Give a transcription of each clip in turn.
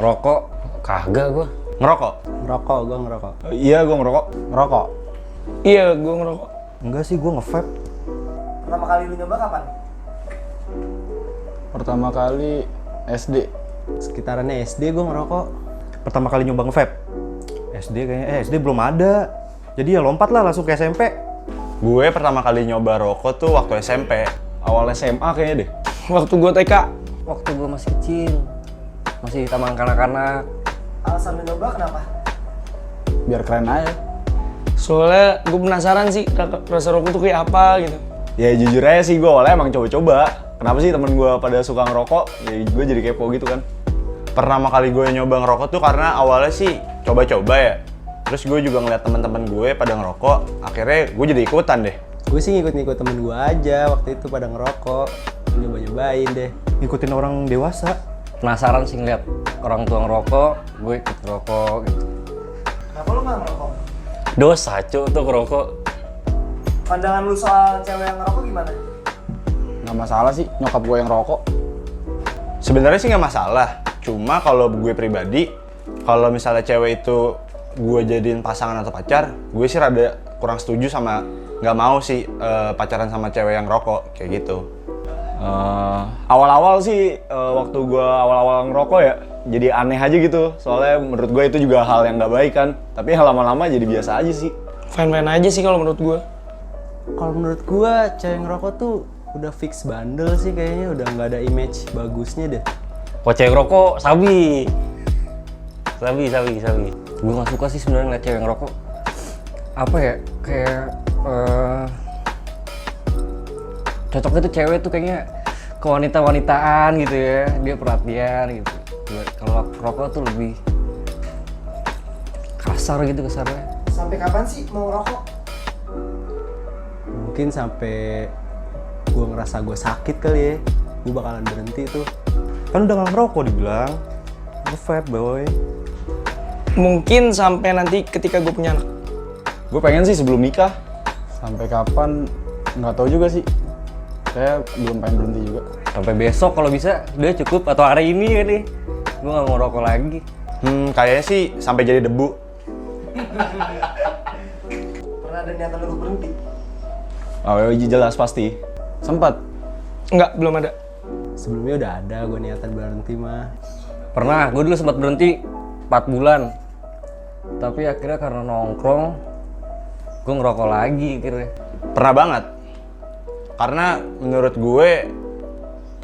Rokok? Kagak gua. Ngerokok? Ngerokok, gue ngerokok. Iya, gue ngerokok. Ngerokok? Iya, gua ngerokok. Enggak sih, gue nge-vape. Pertama kali lu nyoba kapan? Pertama kali SD. Sekitarannya SD gue ngerokok. Pertama kali nyoba nge-vape? SD kayaknya, SD belum ada. Jadi ya lompat lah langsung ke SMP. Gue pertama kali nyoba rokok tuh waktu SMP. Awal SMA kayaknya deh. Waktu gua TK. Waktu gua masih kecil. Masih taman kanak-kanak. Alasan lu nyoba kenapa? Biar keren aja. Soalnya gue penasaran sih rasa rokok tuh kayak apa gitu. Ya jujur aja sih, gue awalnya emang coba-coba. Kenapa sih temen gue pada suka ngerokok? Ya gue jadi kepo gitu kan. Pertama kali gue nyoba ngerokok tuh karena awalnya sih coba-coba ya. Terus gue juga ngeliat teman-teman gue pada ngerokok. Akhirnya gue jadi ikutan deh. Gue sih ngikut-ngikut temen gue aja waktu itu pada ngerokok. Nyoba-nyobain deh. Ngikutin orang dewasa. Penasaran sih ngeliat orang tua ngerokok, gue ikut ngerokok gitu. Kenapa lu nggak ngerokok? Dosa cuy tuh ngerokok. Pandangan lu soal cewek yang ngerokok gimana? Nggak masalah sih nyokap gue yang rokok. Sebenarnya sih nggak masalah. Cuma kalau gue pribadi, kalau misalnya cewek itu gue jadiin pasangan atau pacar, gue sih rada kurang setuju sama nggak mau sih pacaran sama cewek yang rokok kayak gitu. Awal-awal sih waktu gue awal-awal ngerokok ya jadi aneh aja gitu. Soalnya menurut gue itu juga hal yang nggak baik kan. Tapi lama-lama jadi biasa aja sih. Fine-fine aja sih kalau menurut gue. Kalau menurut gue cewek ngerokok tuh udah fix bandel sih kayaknya. Udah nggak ada image bagusnya deh. Kok cewek ngerokok, sabi. Gue gak suka sih sebenarnya ngeliat cewek ngerokok. Apa ya, kayak cocoknya tuh cewek tuh kayaknya kewanita-wanitaan gitu ya. Dia perhatian gitu. Kalau rokok tuh lebih kasar gitu kesannya. Sampai kapan sih mau ngerokok? Mungkin sampai gue ngerasa gue sakit kali ya. Gue bakalan berhenti tuh. Kan udah gak ngerokok dibilang. Nge-vape boy. Mungkin sampai nanti ketika gue punya anak. Gue pengen sih sebelum nikah. Sampai kapan nggak tahu juga sih. Saya belum pengen berhenti juga. Sampai besok kalau bisa, udah cukup. Atau hari ini ya nih. Gue gak mau rokok lagi. Kayaknya sih sampai jadi debu. Pernah ada niatan lu berhenti? Oh jelas pasti. Sempat. Enggak, belum ada. Sebelumnya udah ada gue niatan berhenti mah. Pernah, gue dulu sempat berhenti 4 bulan. Tapi akhirnya karena nongkrong, gue ngerokok lagi akhirnya. Pernah banget. Karena menurut gue,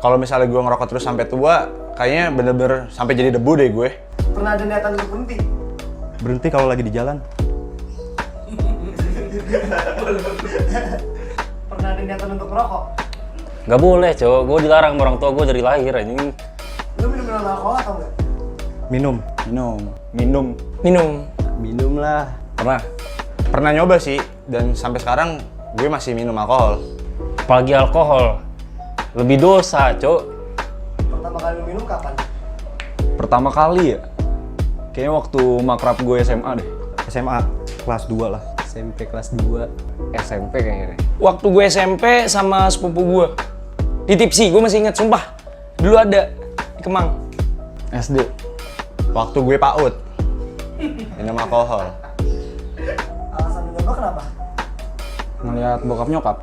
kalau misalnya gue ngerokok terus sampai tua, kayaknya bener-bener sampai jadi debu deh gue. Pernah ada niatan lu berhenti? Berhenti kalau lagi di jalan. Pernah ada niatan untuk ngerokok? Gak boleh cowok, gue dilarang sama orang tua gue dari lahir anjing. Lu minum alkohol atau enggak? Minum. Minum lah. Pernah nyoba sih, dan sampai sekarang gue masih minum alkohol. Apalagi alkohol, lebih dosa cowok. Pertama kali lu minum kapan? Pertama kali ya. Kayaknya waktu makrab gue SMA deh. SMA kelas 2 lah. SMP kelas 2. SMP kayaknya deh. Waktu gue SMP sama sepupu gue di Tipsi, gue masih ingat, sumpah. Dulu ada di Kemang. SD. Waktu gue PAUD, minum alkohol. Alasan lu nyoba kenapa? Ngeliat bokap nyokap.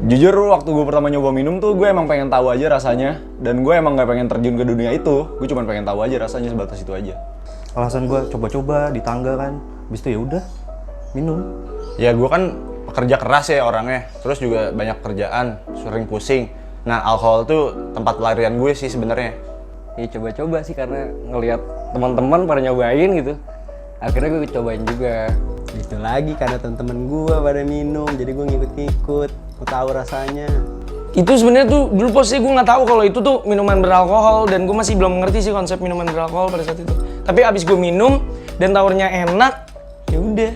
Jujur waktu gue pertama nyoba minum tuh gue emang pengen tahu aja rasanya. Dan gue emang gak pengen terjun ke dunia itu. Gue cuma pengen tahu aja rasanya, sebatas itu aja. Alasan gue coba-coba di tangga kan. Habis itu ya udah minum. Ya gue kan pekerja keras ya orangnya, terus juga banyak kerjaan, sering pusing. Nah alkohol tuh tempat pelarian gue sih sebenarnya. Ya coba-coba sih karena ngelihat teman-teman pada nyobain gitu. Akhirnya gue cobain juga. Itu lagi karena temen-temen gue pada minum, jadi gue ngikut-ngikut. Gue tahu rasanya. Itu sebenarnya tuh dulu posisi gue nggak tahu kalau itu tuh minuman beralkohol, dan gue masih belum mengerti sih konsep minuman beralkohol pada saat itu. Tapi abis gue minum dan tawarnya enak, ya udah.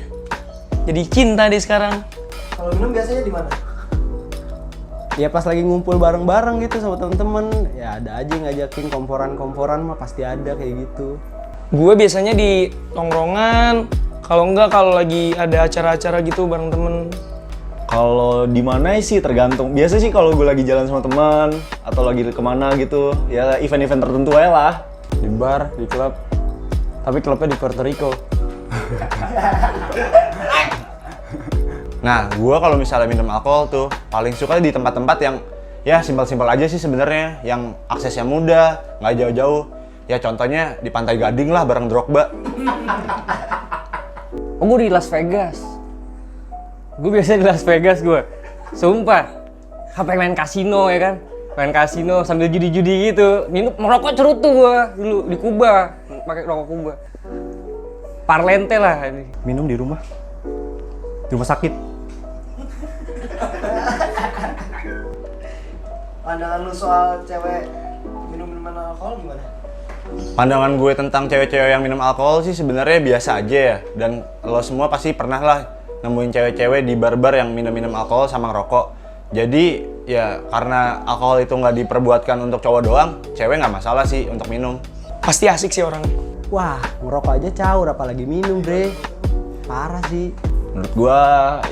Jadi cinta deh sekarang. Kalau minum biasanya di mana? Ya pas lagi ngumpul bareng-bareng gitu sama temen-temen, ya ada aja yang ngajakin komporan-komporan mah pasti ada kayak gitu. Gue biasanya di tongkrongan, kalau enggak kalau lagi ada acara-acara gitu bareng temen. Kalau di mana sih tergantung. Biasa sih kalau gue lagi jalan sama teman atau lagi kemana gitu, ya event-event tertentu aja lah. Di bar, di klub. Tapi klubnya di Puerto Rico. Nah, gua kalau misalnya minum alkohol tuh paling suka di tempat-tempat yang ya simpel-simpel aja sih sebenarnya, yang aksesnya mudah, nggak jauh-jauh. Ya contohnya di Pantai Gading lah bareng Drogba. Oh, gue di Las Vegas. Gue biasa di Las Vegas gue. Sumpah. Sampai main kasino ya kan. Main kasino sambil judi-judi gitu. Minum merokok cerutu gue dulu di Kuba. Pakai rokok Kuba. Parlente lah ini. Minum di rumah. Di rumah sakit. Pandangan lu soal cewek minum minuman alkohol gimana? Pandangan gue tentang cewek-cewek yang minum alkohol sih sebenarnya biasa aja ya. Dan lo semua pasti pernah lah nemuin cewek-cewek di bar-bar yang minum-minum alkohol sama ngerokok. Jadi ya karena alkohol itu nggak diperbuatkan untuk cowok doang, cewek nggak masalah sih untuk minum. Pasti asik sih orangnya. Wah, ngerokok aja caur, apalagi minum, bre. Parah sih. Menurut gua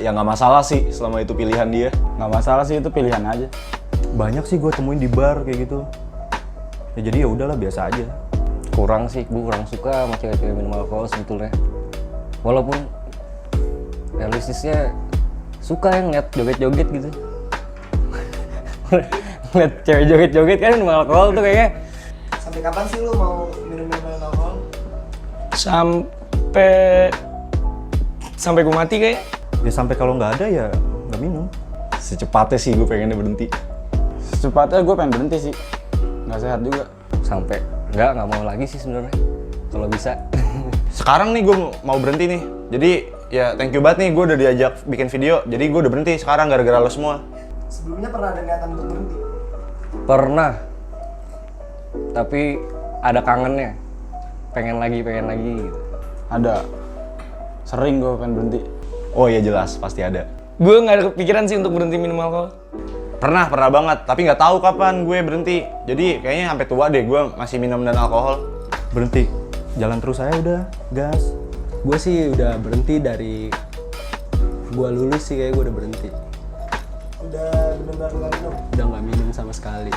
ya nggak masalah sih selama itu pilihan dia. Nggak masalah sih, itu pilihan aja. Banyak sih gue temuin di bar kayak gitu. Ya jadi ya udahlah, biasa aja. Kurang sih, gue kurang suka sama cewek-cewek minum alkohol sebetulnya. Walaupun realistisnya suka yang ngeliat joget-joget gitu. Ngeliat cewek joget-joget kan minum alkohol tuh kayaknya. Sampai kapan sih lu mau minum minuman alkohol? Sampai gue mati kayak. Ya sampai kalau nggak ada ya nggak minum. Secepatnya sih gue pengennya berhenti. Secepatnya gue pengen berhenti sih. Nggak sehat juga. Sampai nggak mau lagi sih sebenarnya kalau bisa. Sekarang nih gue mau berhenti nih. Jadi ya thank you banget nih, gue udah diajak bikin video. Jadi gue udah berhenti sekarang gara-gara lo semua. Sebelumnya pernah ada niatan untuk berhenti? Pernah, tapi ada kangennya, pengen lagi gitu. Ada. Sering gue pengen berhenti. Oh iya jelas, pasti ada. Gue nggak ada kepikiran sih untuk berhenti minum alkohol. Pernah banget, tapi nggak tahu kapan gue berhenti. Jadi kayaknya sampai tua deh gue masih minum dan alkohol. Berhenti. Jalan terus aja udah, gas. Gue sih udah berhenti dari gue lulus sih, kayak gue udah berhenti. Udah benar-benar nggak minum? Udah nggak minum sama sekali.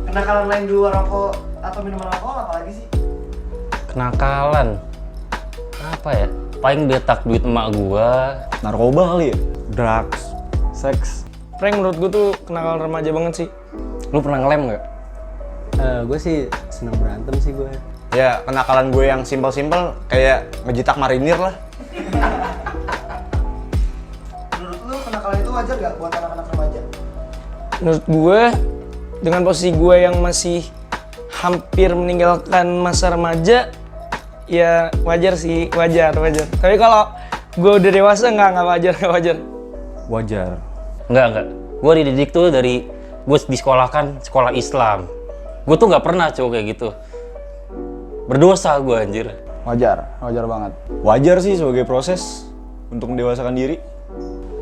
Kenakalan lain di luar rokok atau minuman alkohol apalagi sih? Kenakalan, apa ya? Paling betak duit emak gua. Narkoba kali ya? Drugs. Seks. Prank menurut gue tuh kenakalan remaja banget sih. Lu pernah ngelem nggak? Gue sih seneng berantem sih gue. Ya kenakalan gue yang simpel-simpel kayak ngejitak marinir lah. Menurut lu kenakalan itu wajar gak buat anak-anak remaja? Menurut gue, dengan posisi gue yang masih hampir meninggalkan masa remaja, ya wajar sih, wajar. Tapi kalau gue udah dewasa nggak wajar. Wajar. Enggak. Gua dididik tuh dari gue disekolahkan sekolah Islam. Gue tuh nggak pernah cowok kayak gitu. Berdosa gue anjir. Wajar banget. Wajar sih sebagai proses untuk mendewasakan diri.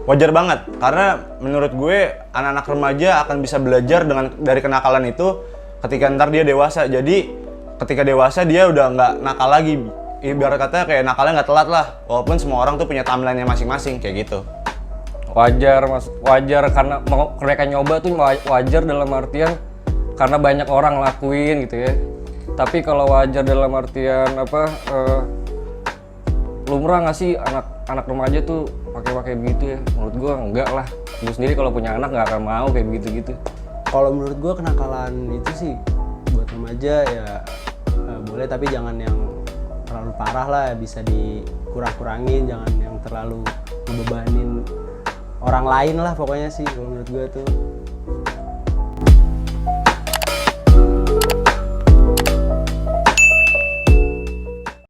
Wajar banget, karena menurut gue anak-anak remaja akan bisa belajar dari kenakalan itu ketika ntar dia dewasa. Jadi ketika dewasa dia udah nggak nakal lagi. Ibarat kata kayak nakalnya nggak telat lah. Walaupun semua orang tuh punya timeline-nya masing-masing kayak gitu. Wajar karena mau mereka nyoba tuh wajar dalam artian karena banyak orang lakuin gitu ya. Tapi kalau wajar dalam artian lumrah nggak sih anak remaja tuh pakai begitu ya? Menurut gua enggak lah. Gue sendiri kalau punya anak nggak akan mau kayak begitu. Kalau menurut gue kenakalan itu sih buat remaja ya boleh, tapi jangan yang terlalu parah lah, bisa dikurang-kurangin, jangan yang terlalu ngebebanin orang lain lah pokoknya sih kalau menurut gue tuh.